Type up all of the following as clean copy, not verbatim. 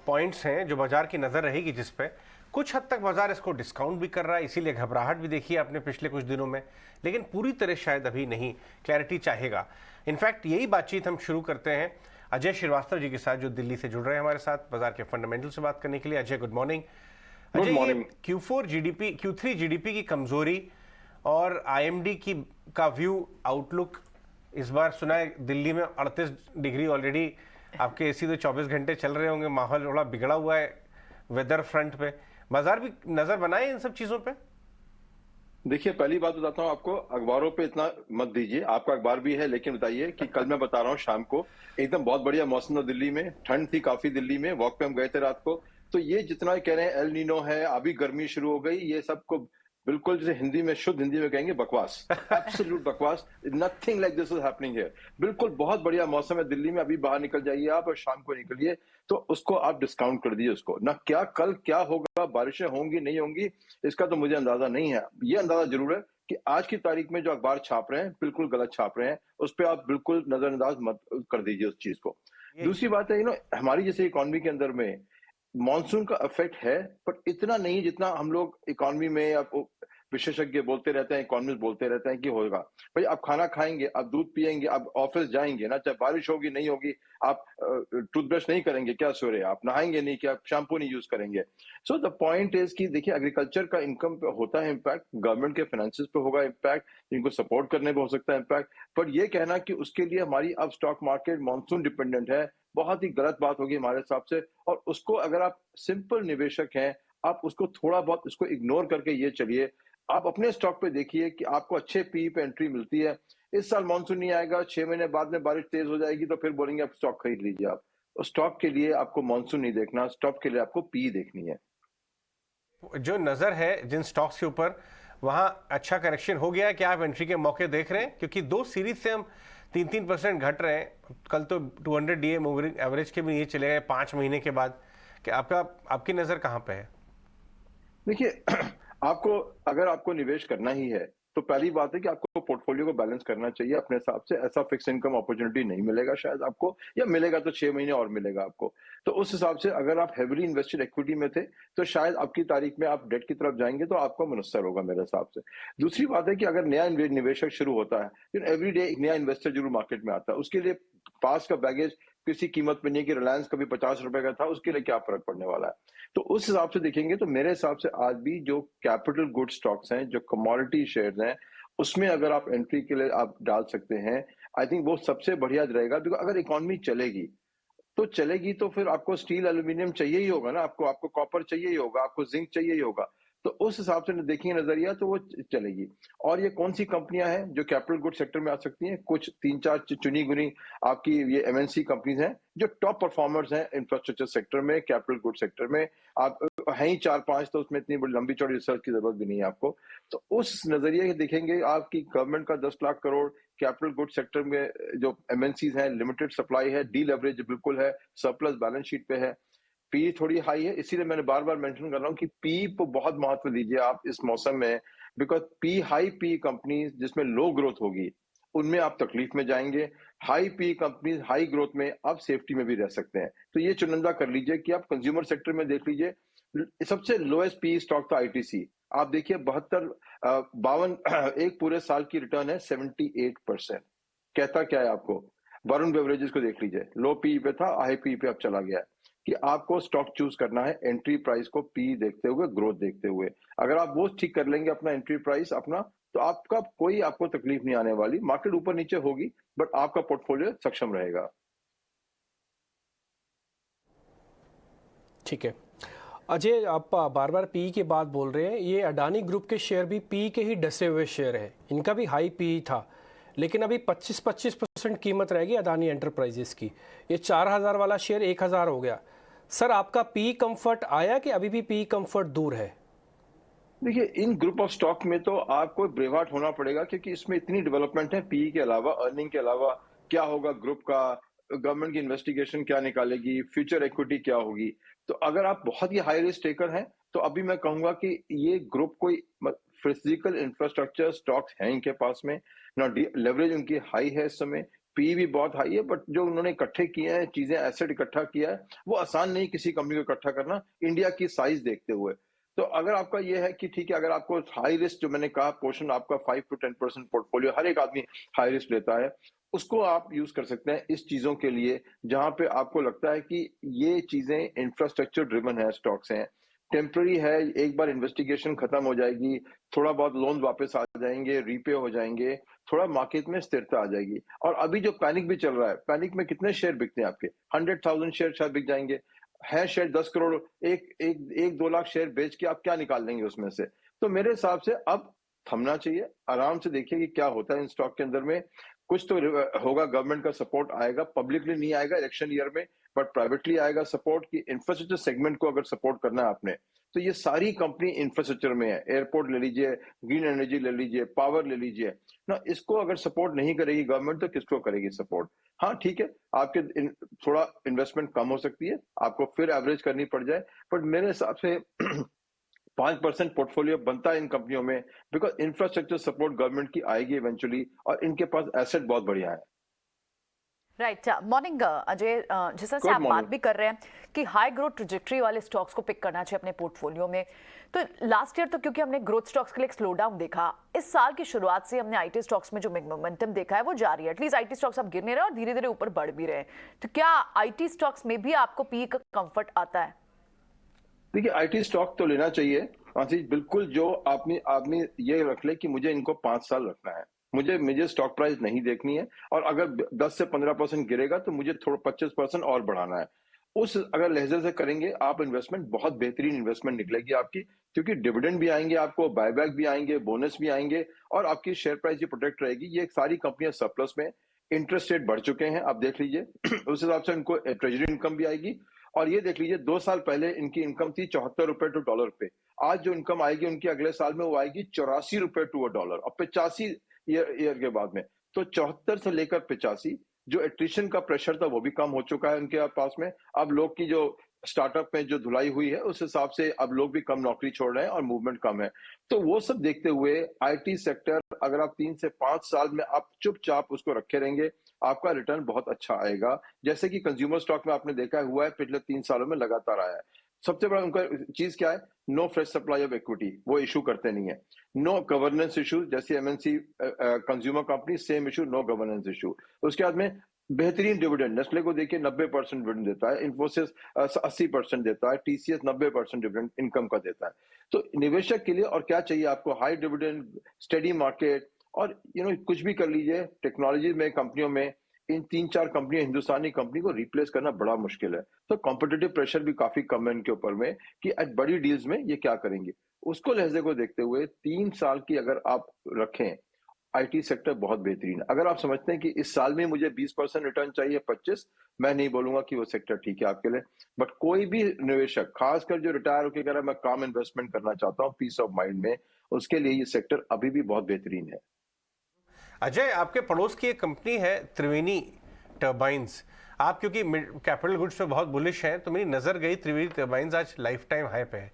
Points हैं जो बाजार की नज़र रहेगी जिस पे कुछ हद तक बाजार इसको डिस्काउंट भी कर रहा है, इसीलिए घबराहट भी देखी है आपने पिछले कुछ दिनों में, लेकिन पूरी तरह शायद अभी नहीं क्लैरिटी चाहेगा। इनफैक्ट यही बातचीत हम शुरू करते हैं अजय श्रीवास्तव जी के साथ, जो दिल्ली से जुड़ रहे हैं हमारे साथ बाजार के फंडामेंटल से बात करने के लिए। Ajay, good morning. Good Ajay, ये मॉर्निंग। Q3 जीडीपी की कमजोरी और आईएमडी की का व्यू आउटलुक, इस बार सुना है दिल्ली में 38 डिग्री ऑलरेडी, आपके एसी तो 24 घंटे चल रहे होंगे, माहौल थोड़ा बिगड़ा हुआ है वेदर फ्रंट पे, बाजार भी नजर बनाए इन सब चीजों पे? देखिए, पहली बात बताता हूँ आपको, अखबारों पे इतना मत दीजिए, आपका अखबार भी है, लेकिन बताइए कि कल मैं बता रहा हूँ शाम को एकदम बहुत बढ़िया मौसम था दिल्ली में, ठंड थी काफी दिल्ली में, वॉक पे हम गए थे रात को। तो ये जितना कह रहे हैं एल नीनो है, अभी गर्मी शुरू हो गई, ये सबको बिल्कुल जैसे हिंदी में, शुद्ध हिंदी में कहेंगे, बकवास, एब्सोल्यूट बकवास। Nothing like this is happening here. बिल्कुल बहुत बढ़िया मौसम है दिल्ली में, अभी बाहर निकल जाइए आप और शाम को निकलिए तो उसको आप डिस्काउंट कर दिए उसको ना। क्या कल क्या होगा, बारिशें होंगी नहीं होंगी, इसका तो मुझे अंदाजा नहीं है। ये अंदाजा जरूर है कि आज की तारीख में जो अखबार छाप रहे हैं बिल्कुल गलत छाप रहे हैं, उस पर आप बिल्कुल नजरअंदाज मत कर दीजिए उस चीज को। दूसरी बात है, हमारी जैसे इकोनॉमी के अंदर में मॉनसून का इफेक्ट है, पर इतना नहीं जितना हम लोग इकोनॉमी में या विशेषज्ञ बोलते रहते हैं, इकोनॉमिस्ट बोलते रहते हैं कि होगा। भाई आप खाना खाएंगे, आप दूध पिएंगे, आप ऑफिस जाएंगे ना, चाहे बारिश होगी नहीं होगी, आप टूथब्रश नहीं करेंगे क्या सवेरे, आप नहाएंगे नहीं क्या, शैम्पू नहीं यूज करेंगे। सो द पॉइंट इज कि देखिए, एग्रीकल्चर का इनकम पे होता है इम्पैक्ट, गवर्नमेंट के फाइनेंसिस पे होगा इम्पैक्ट, इनको सपोर्ट करने पे हो सकता है इम्पैक्ट, पर ये कहना कि उसके लिए हमारी अब स्टॉक मार्केट मानसून डिपेंडेंट है, बहुत ही गलत बात होगी हमारे हिसाब से। और उसको अगर आप सिंपल निवेशक हैं, आप उसको थोड़ा बहुत उसको इग्नोर करके ये चलिए, आप अपने स्टॉक पे देखिए कि आपको अच्छे पी पे एंट्री मिलती है। इस साल मानसून नहीं आएगा, 6 महीने बाद में बारिश तेज हो जाएगी तो फिर बोलेंगे आप स्टॉक खरीद लीजिए। आप स्टॉक के लिए आपको मानसून नहीं देखना, स्टॉक के लिए आपको पी देखनी है। जो नजर है जिन स्टॉक्स के ऊपर, वहां अच्छा करेक्शन हो गया है, क्या आप एंट्री के मौके देख रहे हैं? क्योंकि 2 सीरीज से हम 3-3% घट रहे हैं, कल तो 200 डीए मूविंग एवरेज के भी ये चले गए 5 महीने के बाद। कि आपकी नजर कहां पे है? देखिए, आपको अगर आपको निवेश करना ही है तो पहली बात है कि आपको पोर्टफोलियो को बैलेंस करना चाहिए अपने हिसाब से। ऐसा फिक्स इनकम अपॉर्चुनिटी नहीं मिलेगा शायद आपको, या मिलेगा तो 6 महीने और मिलेगा आपको। तो उस हिसाब से अगर आप हेविली इन्वेस्टेड इक्विटी में थे तो शायद आपकी तारीख में आप डेट की तरफ जाएंगे तो आपको मुनस्सर होगा मेरे हिसाब से। दूसरी बात है कि अगर नया निवेशक शुरू होता है, एवरी डे एक नया इन्वेस्टर जरूर मार्केट में आता है, उसके लिए पास का बैगेज किसी कीमत पे नहीं है कि रिलायंस कभी 50 रुपए का था, उसके लिए क्या फर्क पड़ने वाला है। तो उस हिसाब से देखेंगे तो मेरे हिसाब से आज भी जो कैपिटल गुड स्टॉक्स हैं, जो कमोडिटी शेयर्स हैं, उसमें अगर आप एंट्री के लिए आप डाल सकते हैं, आई थिंक वो सबसे बढ़िया रहेगा। बिकॉज अगर इकोनॉमी चलेगी तो फिर आपको स्टील एल्यूमिनियम चाहिए ही होगा ना, आपको आपको कॉपर चाहिए ही होगा, आपको जिंक चाहिए ही होगा। तो उस हिसाब से देखेंगे नजरिया तो वो चलेगी। और ये कौन सी कंपनियां हैं जो कैपिटल गुड सेक्टर में आ सकती हैं? कुछ 3-4 चुनी गुनी आपकी ये एमएनसी कंपनीज हैं जो टॉप परफॉर्मर्स हैं इंफ्रास्ट्रक्चर सेक्टर में, कैपिटल गुड सेक्टर में। आप हैं ही 4-5, तो उसमें इतनी बड़ी लंबी चौड़ी रिसर्च की जरूरत भी नहीं है आपको। तो उस नजरिए से देखेंगे आपकी गवर्नमेंट का 10 lakh crore capital good sector में जो एमएनसीज हैं, लिमिटेड सप्लाई है, डी लेवरेज बिल्कुल है, सरप्लस बैलेंस शीट पे है, पी थोड़ी हाई है, इसीलिए मैंने बार बार मेंशन कर रहा हूँ कि पी को बहुत महत्व दीजिए आप इस मौसम में। Because P, high P company जिसमें लो ग्रोथ होगी उनमें आप तकलीफ में जाएंगे, high P company high growth में आप सेफ्टी में भी रह सकते हैं। तो ये चुनिंदा कर लीजिए कि आप कंज्यूमर सेक्टर में देख लीजिए, सबसे लोएस्ट पी स्टॉक था आईटीसी। आप देखिए 72, 52 एक पूरे साल की रिटर्न है 78%। कहता क्या है आपको? वरुण बेवरेजेस को देख लीजिए, लो पी पे था, हाई पी पे अब चला गया है। कि आपको स्टॉक चूज करना है एंट्री प्राइस को पी देखते हुए, ग्रोथ देखते हुए। अगर आप वो ठीक कर लेंगे अपना एंट्री प्राइस अपना, तो आपको तकलीफ नहीं आने वाली। मार्केट ऊपर नीचे होगी बट आपका पोर्टफोलियो सक्षम रहेगा। ठीक है अजय, आप बार बार पी की बात बोल रहे हैं, ये अडानी ग्रुप के शेयर भी पी के ही डसे हुए शेयर है, इनका भी हाई पी था, लेकिन अभी 25% कीमत रहेगी अडानी एंटरप्राइजेस की। ये 4000 वाला शेयर 1000 हो गया। सर, आपका पी कंफर्ट आया कि अभी भी पी कंफर्ट दूर है? देखिए, इन ग्रुप ऑफ स्टॉक में तो आपको ब्रेवहार्ट होना पड़ेगा, क्योंकि इसमें इतनी डेवलपमेंट है। पी के अलावा, अर्निंग के अलावा क्या होगा ग्रुप का, गवर्नमेंट की इन्वेस्टिगेशन क्या निकालेगी, फ्यूचर इक्विटी क्या होगी। तो अगर आप बहुत ही हाई रिस्क टेकर हैं तो अभी मैं कहूंगा कि ये ग्रुप कोई फिजिकल इंफ्रास्ट्रक्चर स्टॉक्स हैं इनके पास में ना, लेवरेज उनकी हाई है इस समय, पी भी बहुत हाई है, बट जो उन्होंने इकट्ठे किए हैं चीजें, एसेट इकट्ठा किया है, वो आसान नहीं किसी कंपनी को इकट्ठा करना इंडिया की साइज देखते हुए। तो अगर आपका ये है कि ठीक है, अगर आपको हाई रिस्क, जो मैंने कहा पोर्शन आपका 5 to 10% पोर्टफोलियो, हर एक आदमी हाई रिस्क लेता है, उसको आप यूज कर सकते हैं इस चीजों के लिए जहां पे आपको लगता है कि ये चीजें इंफ्रास्ट्रक्चर ड्रिवन है, स्टॉक्स हैं, टेम्पररी है, एक बार इन्वेस्टिगेशन खत्म हो जाएगी, थोड़ा बहुत लोन वापस आ जाएंगे, रीपे हो जाएंगे, थोड़ा मार्केट में स्थिरता आ जाएगी। और अभी जो पैनिक भी चल रहा है, पैनिक में कितने शेयर बिकते हैं आपके? 100,000 शेयर शायद बिक जाएंगे, है शेयर 10 करोड़, एक 2 लाख शेयर बेच के आप क्या निकाल लेंगे उसमें से? तो मेरे हिसाब से अब थमना चाहिए, आराम से देखिए कि क्या होता है इन स्टॉक के अंदर में। कुछ तो होगा, गवर्नमेंट का सपोर्ट आएगा, पब्लिकली नहीं आएगा इलेक्शन ईयर में, बट प्राइवेटली आएगा सपोर्ट, कि इंफ्रास्ट्रक्चर सेगमेंट को अगर सपोर्ट करना है आपने, तो ये सारी कंपनी इंफ्रास्ट्रक्चर में है। एयरपोर्ट ले लीजिए, ग्रीन एनर्जी ले लीजिए, पावर ले लीजिए ना, इसको अगर सपोर्ट नहीं करेगी गवर्नमेंट तो किसको करेगी सपोर्ट? हाँ ठीक है, आपके थोड़ा इन्वेस्टमेंट कम हो सकती है, आपको फिर एवरेज करनी पड़ जाए, बट मेरे हिसाब से 5% पोर्टफोलियो बनता है इन कंपनियों में, बिकॉज इंफ्रास्ट्रक्चर सपोर्ट गवर्नमेंट की आएगी इवेंचुअली, और इनके पास एसेट बहुत बढ़िया है। राइट, मॉर्निंग अजय, जिस तरह से गुड आप बात मॉर्निंग। भी कर रहे हैं कि हाई ग्रोथ ट्रेजेक्टरी वाले स्टॉक्स को पिक करना चाहिए अपने पोर्टफोलियो में, तो लास्ट ईयर तो क्योंकि हमने ग्रोथ स्टॉक्स के लिए एक स्लो डाउन देखा, इस साल की शुरुआत से हमने आईटी स्टॉक्स में जो मोमेंटम देखा है वो जारी है। एटलीस्ट आईटी स्टॉक्स अब गिर नहीं रहे और धीरे धीरे ऊपर बढ़ भी रहे हैं, तो क्या आईटी स्टॉक्स में भी आपको पी का कंफर्ट आता है? देखिए, आईटी स्टॉक तो लेना चाहिए आशीष, बिल्कुल। जो आदमी ये रख ले कि मुझे इनको 5 साल रखना है, मुझे स्टॉक प्राइस नहीं देखनी है, और अगर 10 से 15% गिरेगा तो मुझे थोड़ा 25% और बढ़ाना है। उस अगर लहजे से करेंगे आप इन्वेस्टमेंट, बहुत बेहतरीन इन्वेस्टमेंट निकलेगी आपकी, क्योंकि डिविडेंड भी आएंगे आपको, बायबैक भी आएंगे, बोनस भी आएंगे, और आपकी शेयर प्राइस भी प्रोटेक्ट रहेगी। ये सारी कंपनियां सरप्लस में, इंटरेस्ट रेट बढ़ चुके हैं, आप देख लीजिए उस हिसाब से इनको ट्रेजरी इनकम भी आएगी। और ये देख लीजिए, 2 साल पहले इनकी इनकम थी 74 रुपए टू डॉलर पे, आज जो इनकम आएगी उनकी अगले साल में वो आएगी 84 रुपए टू डॉलर, और 85 ईयर के बाद में। तो 74 से लेकर 85, जो एट्रिशन का प्रेशर था वो भी कम हो चुका है उनके पास में। अब लोग की जो स्टार्टअप में जो धुलाई हुई है उस हिसाब से अब लोग भी कम नौकरी छोड़ रहे हैं और मूवमेंट कम है। तो वो सब देखते हुए आईटी सेक्टर, अगर आप 3 से 5 साल में आप चुपचाप उसको रखे रहेंगे, आपका रिटर्न बहुत अच्छा आएगा। जैसे कि कंज्यूमर स्टॉक में आपने देखा हुआ है, पिछले 3 सालों में लगातार आया है। सबसे बड़ा उनका चीज क्या है? No fresh supply of equity, वो इशू करते नहीं है। नो गवर्नेंस इशू, जैसे MNC consumer company, same issue, no governance issue. उसके बाद में बेहतरीन डिविडेंड, नेस्ले को देखिए 90% डिविडेंड देता है, इन्फोसिस 80% देता है, टीसीएस 90% डिविडेंड इनकम का देता है। तो निवेशक के लिए और क्या चाहिए आपको? हाई डिविडेंड, स्टेडी मार्केट, और कुछ भी कर लीजिए टेक्नोलॉजी में, कंपनियों में इन 3-4 कंपनियां, हिंदुस्तानी कंपनी को रिप्लेस करना बड़ा मुश्किल है। तो कॉम्पिटिटिव प्रेशर भी काफी कम है इनके ऊपर में, कि आज बड़ी डील्स में ये क्या करेंगे। उसको लहजे को देखते हुए 3 साल की अगर आप रखें, आईटी सेक्टर बहुत बेहतरीन है। अगर आप समझते हैं कि इस साल में मुझे 20% रिटर्न चाहिए, 25, मैं नहीं बोलूंगा कि वो सेक्टर ठीक है आपके लिए, बट कोई भी निवेशक, खासकर जो रिटायर होकर कह रहा है मैं काम इन्वेस्टमेंट करना चाहता हूँ पीस ऑफ माइंड में, उसके लिए ये सेक्टर अभी भी बहुत बेहतरीन है। अजय, आपके पड़ोस की एक कंपनी है त्रिवेणी टर्बाइंस, आप क्योंकि कैपिटल गुड्स में बहुत बुलिश हैं, तो मेरी नज़र गई त्रिवेणी टर्बाइंस आज लाइफ टाइम हाई पे है।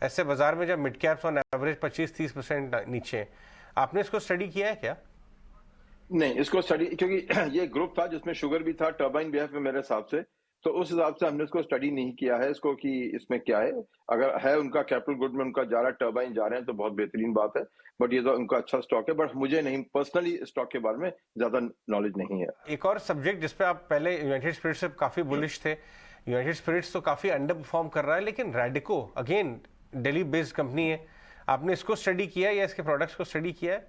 ऐसे बाजार में जब मिड कैप्स ऑन एवरेज 25-30% नीचे, आपने इसको स्टडी किया है क्या? नहीं, इसको स्टडी, क्योंकि ये ग्रुप था जिसमें शुगर भी था, टर्बाइन भी है मेरे हिसाब से, तो उस हिसाब से हमने इसको स्टडी नहीं किया है इसको, कि इसमें क्या है। अगर है उनका कैपिटल गुड में उनका जा रहा है, टर्बाइन जा रहे हैं, तो बहुत बेहतरीन बात है, बट ये तो उनका अच्छा स्टॉक है, बट मुझे नहीं, पर्सनली स्टॉक के बारे में ज्यादा नॉलेज नहीं है। एक और सब्जेक्ट जिसपे आप पहले यूनाइटेड स्पिरिट्स से काफी बुलिश थे, यूनाइटेड स्पिरिट्स तो काफी अंडर परफॉर्म कर रहा है, लेकिन Radico again Delhi based company है, आपने इसको स्टडी किया है या इसके प्रोडक्ट्स को स्टडी किया है?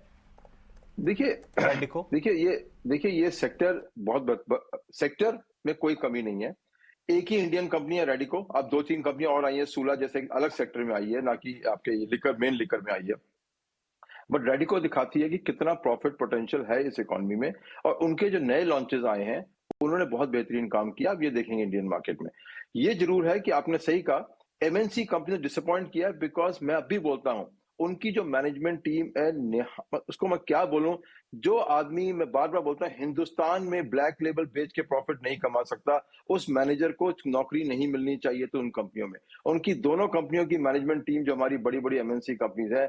देखिए ये सेक्टर सेक्टर में कोई कमी नहीं है। एक ही इंडियन कंपनी है रैडिको, अब 2-3 कंपनियां और आई है, सूला जैसे अलग सेक्टर में आई है, ना कि आपके मेन लिकर में आई है, बट रैडिको दिखाती है कि कितना प्रॉफिट पोटेंशियल है इस इकोनॉमी में, और उनके जो नए लॉन्चेस आए हैं उन्होंने बहुत बेहतरीन काम किया। अब ये देखेंगे इंडियन मार्केट में। ये जरूर है कि आपने सही कहा, एमएनसी कंपनी ने डिसअपॉइंट किया, बिकॉज मैं अभी बोलता हूं उनकी जो मैनेजमेंट टीम है, उसको मैं क्या बोलूं, जो आदमी, मैं बार बार बोलता हूं, हिंदुस्तान में ब्लैक लेबल बेच के प्रॉफिट नहीं कमा सकता, उस मैनेजर को नौकरी नहीं मिलनी चाहिए। तो उन कंपनियों में, उनकी दोनों कंपनियों की मैनेजमेंट टीम, जो हमारी बड़ी बड़ी एमएनसी कंपनीज है,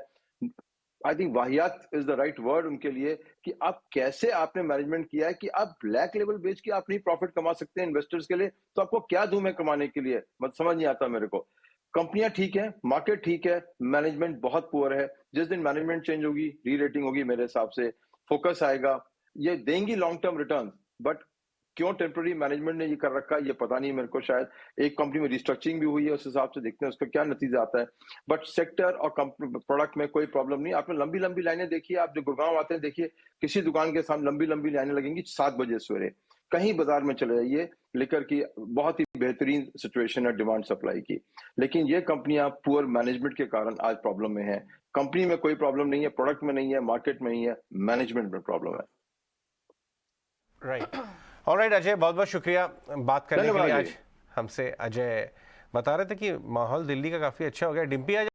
आई थिंक वाहियात इज द राइट वर्ड उनके लिए, कि आप कैसे आपने मैनेजमेंट किया है कि आप ब्लैक लेवल बेच के आप नहीं प्रॉफिट कमा सकते इन्वेस्टर्स के लिए, तो आपको क्या दूं मैं कमाने के लिए, मत समझ नहीं आता मेरे को। कंपनियां ठीक है, मार्केट ठीक है, मैनेजमेंट बहुत पुअर है। जिस दिन मैनेजमेंट चेंज होगी, री रेटिंग होगी, मेरे हिसाब से फोकस आएगा, ये देंगी लॉन्ग टर्म रिटर्न। बट क्यों टेम्पररी मैनेजमेंट ने ये कर रखा है ये पता नहीं मेरे को। शायद एक कंपनी में रिस्ट्रक्चरिंग भी हुई है, उस हिसाब से देखते हैं उसका क्या नतीजा आता है। बट सेक्टर और प्रोडक्ट में कोई प्रॉब्लम नहीं। आपने लंबी लंबी लाइनें देखी है, आप जो गुड़गांव आते हैं देखिए, किसी दुकान के सामने लंबी लंबी लाइनें लगेंगी 7 बजे सवेरे। कहीं बाजार में चले जाइए, लेकर की बहुत ही बेहतरीन सिचुएशन है डिमांड सप्लाई की। लेकिन ये कंपनियां पुअर मैनेजमेंट के कारण आज प्रॉब्लम में है। कंपनी में कोई प्रॉब्लम नहीं है, प्रोडक्ट में नहीं है, मार्केट में नहीं है, मैनेजमेंट में प्रॉब्लम है। राइट, ऑलराइट अजय, बहुत बहुत शुक्रिया बात करने के लिए। धन्यवाद आज हमसे अजय बता रहे थे कि माहौल दिल्ली का काफी अच्छा हो गया। डिम्पी आज